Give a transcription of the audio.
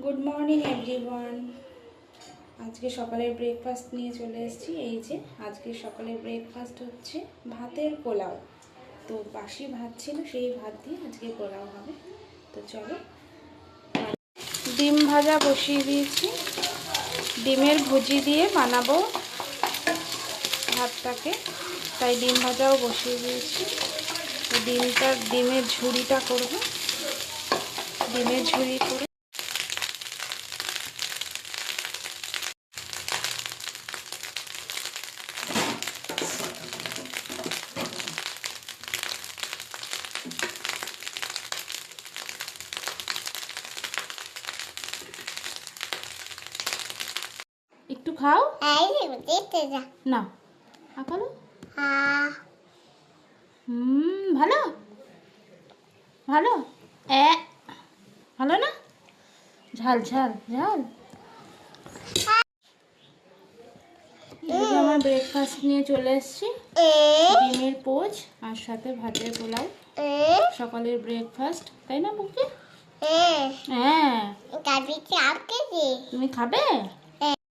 Good morning everyone. আজকে সকালের breakfast নিয়ে চলে এসেছি। এই যে আজকে সকালের ব্রেকফাস্ট হচ্ছে ভাতের পোলাও। তো বাসি ভাত ছিল, সেই ভাত দিয়ে আজকে পোলাও হবে। তো চলো, ডিম ভাজা বসিয়ে দিয়েছি। ডিমের ভুজি দিয়ে বানাবো ভাতটাকে, তাই ডিম ভাজাও বসিয়ে দিয়েছি। তো ডিমের ঝুড়িটা করবো। ডিমের ঝুড়ি করে একটু খাও না, আপালো। ভালো ভালো ভালো না, ঝাল ঝাল ঝাল। আমার ব্রেকফাস্ট নিয়ে চলে এসেছি, ডিমের পোচ আর সাথে ভাতের পোলাও। সকালের ব্রেকফাস্ট, তাই না বুকে? হ্যাঁ, তুমি খাবে?